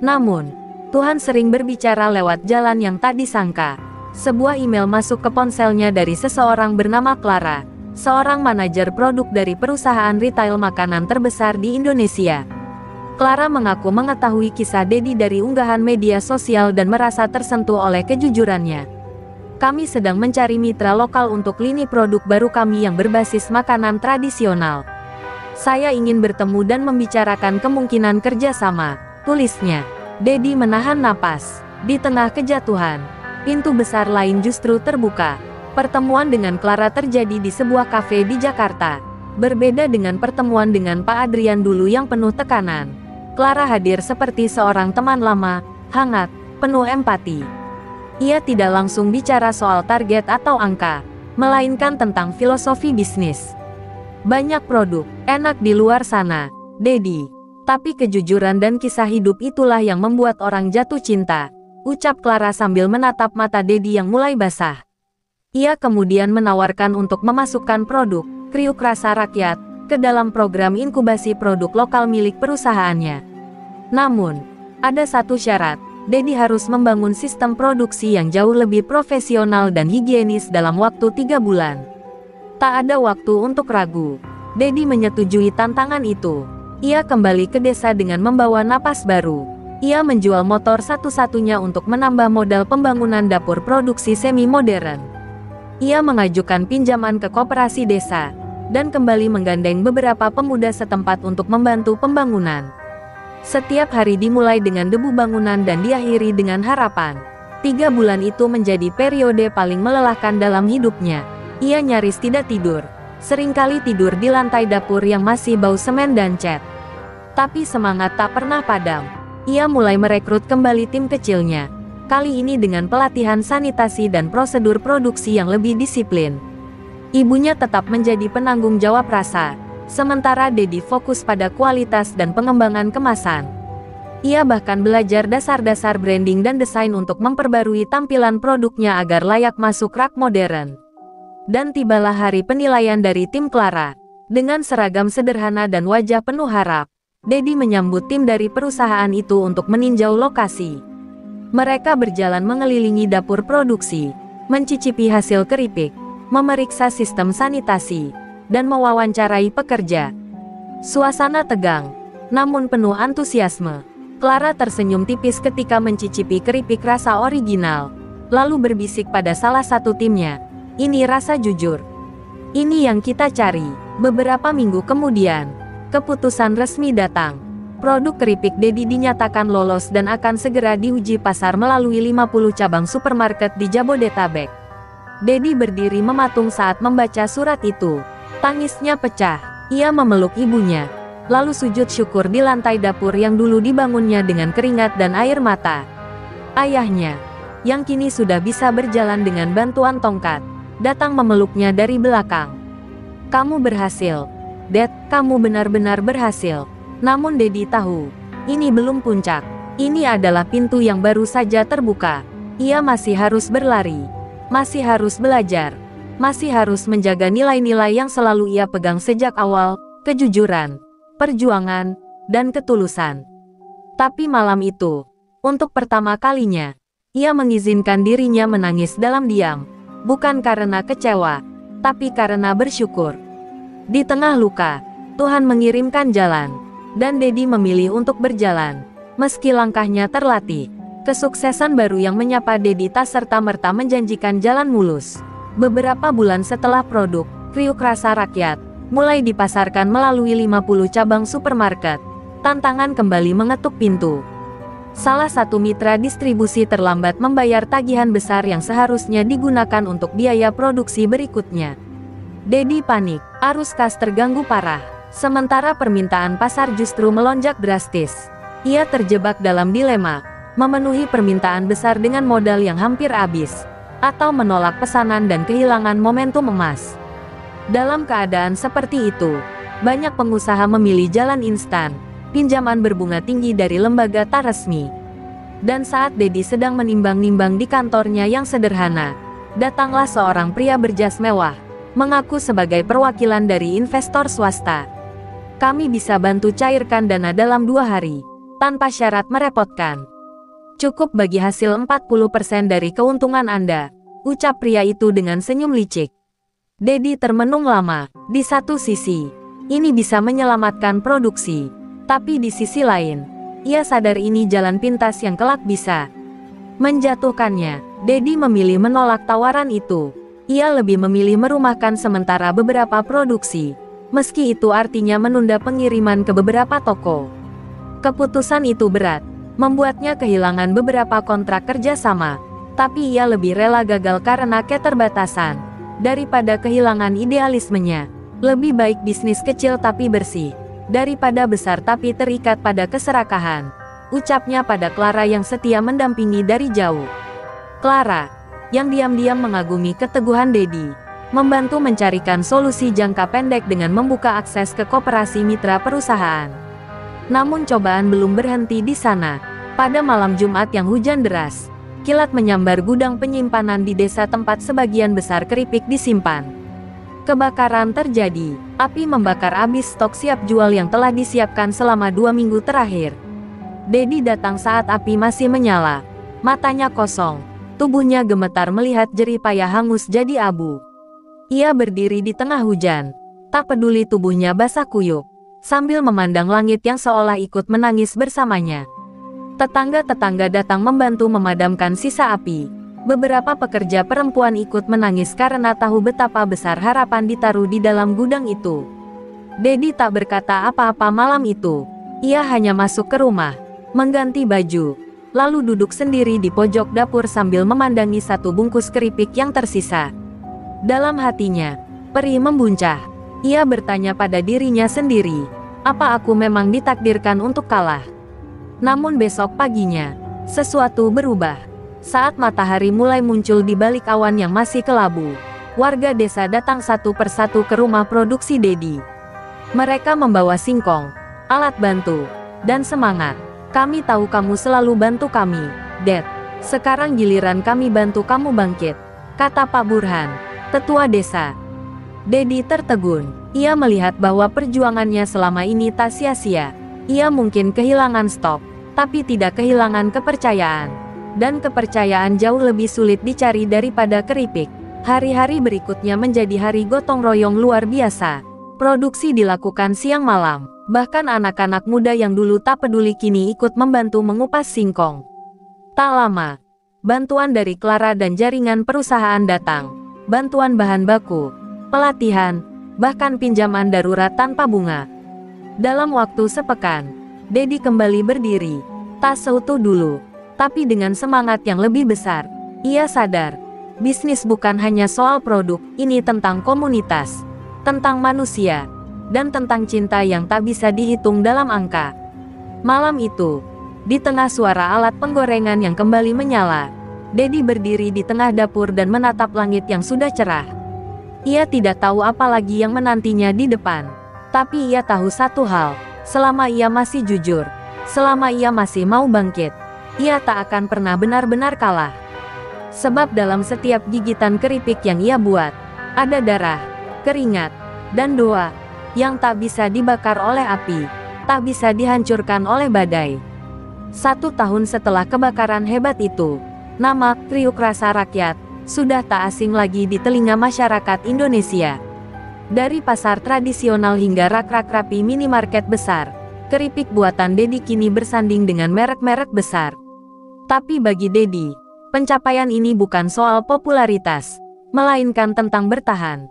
Namun, Tuhan sering berbicara lewat jalan yang tak disangka. Sebuah email masuk ke ponselnya dari seseorang bernama Clara, seorang manajer produk dari perusahaan retail makanan terbesar di Indonesia. Clara mengaku mengetahui kisah Dedi dari unggahan media sosial dan merasa tersentuh oleh kejujurannya. Kami sedang mencari mitra lokal untuk lini produk baru kami yang berbasis makanan tradisional. Saya ingin bertemu dan membicarakan kemungkinan kerjasama, tulisnya. Dedi menahan napas. Di tengah kejatuhan, pintu besar lain justru terbuka. Pertemuan dengan Clara terjadi di sebuah kafe di Jakarta. Berbeda dengan pertemuan dengan Pak Adrian dulu yang penuh tekanan. Clara hadir seperti seorang teman lama, hangat, penuh empati. Ia tidak langsung bicara soal target atau angka, melainkan tentang filosofi bisnis. Banyak produk enak di luar sana, Dedi. Tapi kejujuran dan kisah hidup itulah yang membuat orang jatuh cinta, ucap Clara sambil menatap mata Dedi yang mulai basah. Ia kemudian menawarkan untuk memasukkan produk kriuk rasa rakyat ke dalam program inkubasi produk lokal milik perusahaannya. Namun, ada satu syarat, Dedi harus membangun sistem produksi yang jauh lebih profesional dan higienis dalam waktu 3 bulan. Tak ada waktu untuk ragu. Dedi menyetujui tantangan itu. Ia kembali ke desa dengan membawa napas baru. Ia menjual motor satu-satunya untuk menambah modal pembangunan dapur produksi semi-modern. Ia mengajukan pinjaman ke koperasi desa, dan kembali menggandeng beberapa pemuda setempat untuk membantu pembangunan. Setiap hari dimulai dengan debu bangunan dan diakhiri dengan harapan. 3 bulan itu menjadi periode paling melelahkan dalam hidupnya. Ia nyaris tidak tidur. Seringkali tidur di lantai dapur yang masih bau semen dan cat. Tapi semangat tak pernah padam. Ia mulai merekrut kembali tim kecilnya. Kali ini dengan pelatihan sanitasi dan prosedur produksi yang lebih disiplin. Ibunya tetap menjadi penanggung jawab rasa. Sementara Dedi fokus pada kualitas dan pengembangan kemasan. Ia bahkan belajar dasar-dasar branding dan desain untuk memperbarui tampilan produknya agar layak masuk rak modern. Dan tibalah hari penilaian dari tim Clara. Dengan seragam sederhana dan wajah penuh harap, Dedi menyambut tim dari perusahaan itu untuk meninjau lokasi. Mereka berjalan mengelilingi dapur produksi, mencicipi hasil keripik, memeriksa sistem sanitasi, dan mewawancarai pekerja. Suasana tegang, namun penuh antusiasme. Clara tersenyum tipis ketika mencicipi keripik rasa original, lalu berbisik pada salah satu timnya, "Ini rasa jujur. Ini yang kita cari." Beberapa minggu kemudian, keputusan resmi datang. Produk keripik Dedi dinyatakan lolos dan akan segera diuji pasar melalui 50 cabang supermarket di Jabodetabek. Dedi berdiri mematung saat membaca surat itu. Tangisnya pecah. Ia memeluk ibunya, lalu sujud syukur di lantai dapur yang dulu dibangunnya dengan keringat dan air mata. Ayahnya, yang kini sudah bisa berjalan dengan bantuan tongkat, datang memeluknya dari belakang. "Kamu berhasil, Dad, kamu benar-benar berhasil." Namun Dedi tahu, ini belum puncak. Ini adalah pintu yang baru saja terbuka. Ia masih harus berlari, masih harus belajar, masih harus menjaga nilai-nilai yang selalu ia pegang sejak awal, kejujuran, perjuangan, dan ketulusan. Tapi malam itu, untuk pertama kalinya, ia mengizinkan dirinya menangis dalam diam, bukan karena kecewa, tapi karena bersyukur. Di tengah luka, Tuhan mengirimkan jalan, dan Dedi memilih untuk berjalan, meski langkahnya terlatih. Kesuksesan baru yang menyapa Dedi tak serta-merta menjanjikan jalan mulus. Beberapa bulan setelah produk kriuk rasa rakyat mulai dipasarkan melalui 50 cabang supermarket, tantangan kembali mengetuk pintu. Salah satu mitra distribusi terlambat membayar tagihan besar yang seharusnya digunakan untuk biaya produksi berikutnya. Dedi panik, arus kas terganggu parah, sementara permintaan pasar justru melonjak drastis. Ia terjebak dalam dilema, memenuhi permintaan besar dengan modal yang hampir habis, atau menolak pesanan dan kehilangan momentum emas. Dalam keadaan seperti itu, banyak pengusaha memilih jalan instan, pinjaman berbunga tinggi dari lembaga tak resmi. Dan saat Dedi sedang menimbang-nimbang di kantornya yang sederhana, datanglah seorang pria berjas mewah, mengaku sebagai perwakilan dari investor swasta. "Kami bisa bantu cairkan dana dalam 2 hari, tanpa syarat merepotkan. Cukup bagi hasil 40% dari keuntungan Anda," ucap pria itu dengan senyum licik. Dedi termenung lama. Di satu sisi, ini bisa menyelamatkan produksi. Tapi di sisi lain, ia sadar ini jalan pintas yang kelak bisa menjatuhkannya. Dedi memilih menolak tawaran itu. Ia lebih memilih merumahkan sementara beberapa produksi, meski itu artinya menunda pengiriman ke beberapa toko. Keputusan itu berat, membuatnya kehilangan beberapa kontrak kerjasama, tapi ia lebih rela gagal karena keterbatasan, daripada kehilangan idealismenya. Lebih baik bisnis kecil tapi bersih, daripada besar tapi terikat pada keserakahan, ucapnya pada Clara yang setia mendampingi dari jauh. Clara, yang diam-diam mengagumi keteguhan Dedi, membantu mencarikan solusi jangka pendek dengan membuka akses ke koperasi mitra perusahaan. Namun cobaan belum berhenti di sana. Pada malam Jumat yang hujan deras, Kilat menyambar gudang penyimpanan di desa tempat sebagian besar keripik disimpan. Kebakaran terjadi. Api membakar habis stok siap jual yang telah disiapkan selama 2 minggu terakhir. Dedi datang saat api masih menyala. Matanya kosong. Tubuhnya gemetar melihat jerih payah hangus jadi abu. Ia berdiri di tengah hujan. Tak peduli tubuhnya basah kuyup. Sambil memandang langit yang seolah ikut menangis bersamanya. Tetangga-tetangga datang membantu memadamkan sisa api. Beberapa pekerja perempuan ikut menangis karena tahu betapa besar harapan ditaruh di dalam gudang itu. Dedi tak berkata apa-apa malam itu. Ia hanya masuk ke rumah, mengganti baju, lalu duduk sendiri di pojok dapur sambil memandangi satu bungkus keripik yang tersisa. Dalam hatinya, perih membuncah. Ia bertanya pada dirinya sendiri, apa aku memang ditakdirkan untuk kalah? Namun besok paginya, sesuatu berubah. Saat matahari mulai muncul di balik awan yang masih kelabu, warga desa datang satu persatu ke rumah produksi Dedi. Mereka membawa singkong, alat bantu, dan semangat. Kami tahu kamu selalu bantu kami, Ded. Sekarang giliran kami bantu kamu bangkit, kata Pak Burhan, tetua desa. Dedi tertegun. Ia melihat bahwa perjuangannya selama ini tak sia-sia. Ia mungkin kehilangan stok, tapi tidak kehilangan kepercayaan. Dan kepercayaan jauh lebih sulit dicari daripada keripik. Hari-hari berikutnya menjadi hari gotong royong luar biasa. Produksi dilakukan siang malam. Bahkan anak-anak muda yang dulu tak peduli kini ikut membantu mengupas singkong. Tak lama, bantuan dari Clara dan jaringan perusahaan datang. Bantuan bahan baku, pelatihan, bahkan pinjaman darurat tanpa bunga. Dalam waktu sepekan, Dedi kembali berdiri, tak seutuh dulu, tapi dengan semangat yang lebih besar. Ia sadar, bisnis bukan hanya soal produk, ini tentang komunitas, tentang manusia, dan tentang cinta yang tak bisa dihitung dalam angka. Malam itu, di tengah suara alat penggorengan yang kembali menyala, Dedi berdiri di tengah dapur dan menatap langit yang sudah cerah. Ia tidak tahu apa lagi yang menantinya di depan, tapi ia tahu satu hal. Selama ia masih jujur, selama ia masih mau bangkit, ia tak akan pernah benar-benar kalah. Sebab dalam setiap gigitan keripik yang ia buat, ada darah, keringat, dan doa, yang tak bisa dibakar oleh api, tak bisa dihancurkan oleh badai. 1 tahun setelah kebakaran hebat itu, nama Kriuk Rasa Rakyat sudah tak asing lagi di telinga masyarakat Indonesia. Dari pasar tradisional hingga rak-rak rapi minimarket besar, keripik buatan Dedi kini bersanding dengan merek-merek besar. Tapi bagi Dedi, pencapaian ini bukan soal popularitas, melainkan tentang bertahan.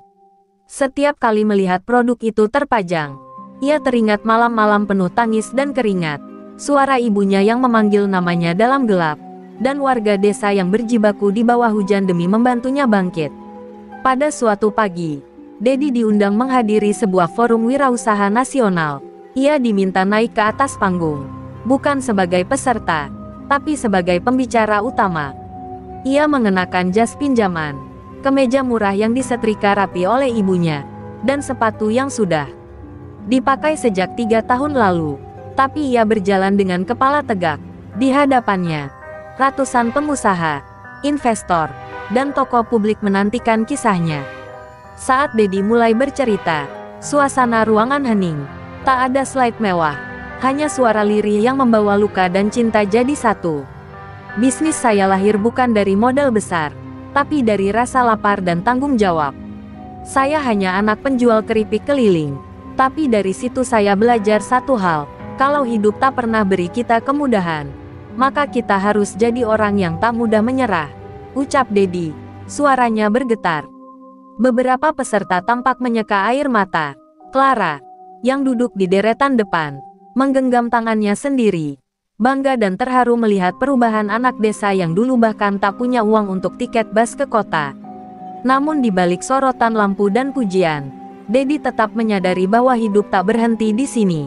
Setiap kali melihat produk itu terpajang, ia teringat malam-malam penuh tangis dan keringat, suara ibunya yang memanggil namanya dalam gelap, dan warga desa yang berjibaku di bawah hujan demi membantunya bangkit. Pada suatu pagi, Dedi diundang menghadiri sebuah forum wirausaha nasional. Ia diminta naik ke atas panggung, bukan sebagai peserta, tapi sebagai pembicara utama. Ia mengenakan jas pinjaman, kemeja murah yang disetrika rapi oleh ibunya, dan sepatu yang sudah dipakai sejak 3 tahun lalu. Tapi ia berjalan dengan kepala tegak. Di hadapannya, ratusan pengusaha, investor, dan tokoh publik menantikan kisahnya. Saat Dedi mulai bercerita, suasana ruangan hening. Tak ada slide mewah, hanya suara lirih yang membawa luka dan cinta jadi satu. Bisnis saya lahir bukan dari modal besar, tapi dari rasa lapar dan tanggung jawab. Saya hanya anak penjual keripik keliling, tapi dari situ saya belajar satu hal, kalau hidup tak pernah beri kita kemudahan, maka kita harus jadi orang yang tak mudah menyerah, ucap Dedi. Suaranya bergetar. Beberapa peserta tampak menyeka air mata. Clara, yang duduk di deretan depan, menggenggam tangannya sendiri. Bangga dan terharu melihat perubahan anak desa yang dulu bahkan tak punya uang untuk tiket bus ke kota. Namun di balik sorotan lampu dan pujian, Dedi tetap menyadari bahwa hidup tak berhenti di sini.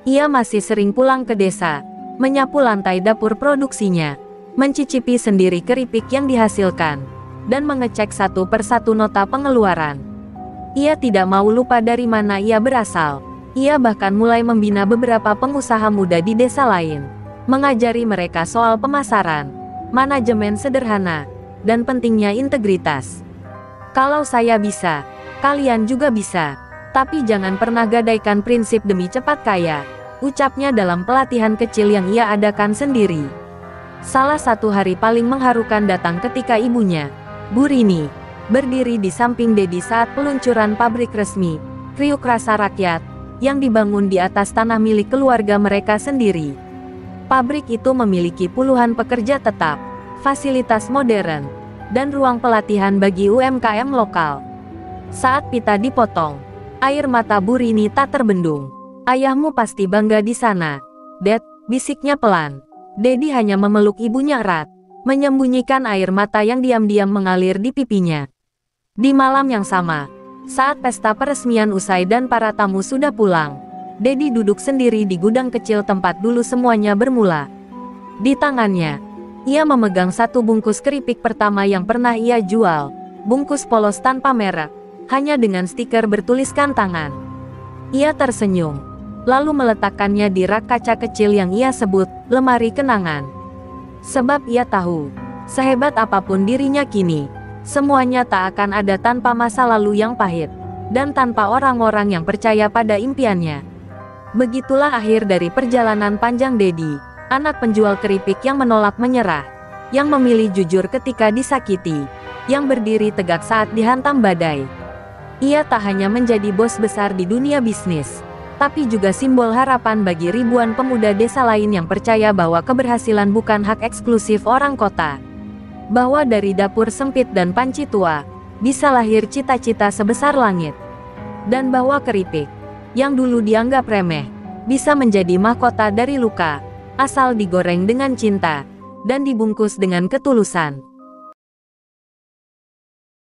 Ia masih sering pulang ke desa, menyapu lantai dapur produksinya, mencicipi sendiri keripik yang dihasilkan, dan mengecek satu persatu nota pengeluaran. Ia tidak mau lupa dari mana ia berasal. Ia bahkan mulai membina beberapa pengusaha muda di desa lain, mengajari mereka soal pemasaran, manajemen sederhana, dan pentingnya integritas. Kalau saya bisa, kalian juga bisa. Tapi jangan pernah gadaikan prinsip demi cepat kaya, ucapnya dalam pelatihan kecil yang ia adakan sendiri. Salah satu hari paling mengharukan datang ketika ibunya, Bu Rini, berdiri di samping Dedi saat peluncuran pabrik resmi, Kriuk Rasa Rakyat, yang dibangun di atas tanah milik keluarga mereka sendiri. Pabrik itu memiliki puluhan pekerja tetap, fasilitas modern, dan ruang pelatihan bagi UMKM lokal. Saat pita dipotong, air mata Bu Rini tak terbendung. Ayahmu pasti bangga di sana, Dad, bisiknya pelan. Dedi hanya memeluk ibunya erat, menyembunyikan air mata yang diam-diam mengalir di pipinya. Di malam yang sama, saat pesta peresmian usai dan para tamu sudah pulang, Dedi duduk sendiri di gudang kecil tempat dulu semuanya bermula. Di tangannya, ia memegang satu bungkus keripik pertama yang pernah ia jual, bungkus polos tanpa merek, hanya dengan stiker bertuliskan tangan. Ia tersenyum, lalu meletakkannya di rak kaca kecil yang ia sebut lemari kenangan. Sebab ia tahu, sehebat apapun dirinya kini, semuanya tak akan ada tanpa masa lalu yang pahit, dan tanpa orang-orang yang percaya pada impiannya. Begitulah akhir dari perjalanan panjang Dedi, anak penjual keripik yang menolak menyerah, yang memilih jujur ketika disakiti, yang berdiri tegak saat dihantam badai. Ia tak hanya menjadi bos besar di dunia bisnis, tapi juga simbol harapan bagi ribuan pemuda desa lain yang percaya bahwa keberhasilan bukan hak eksklusif orang kota. Bahwa dari dapur sempit dan panci tua, bisa lahir cita-cita sebesar langit. Dan bahwa keripik, yang dulu dianggap remeh, bisa menjadi mahkota dari luka, asal digoreng dengan cinta, dan dibungkus dengan ketulusan.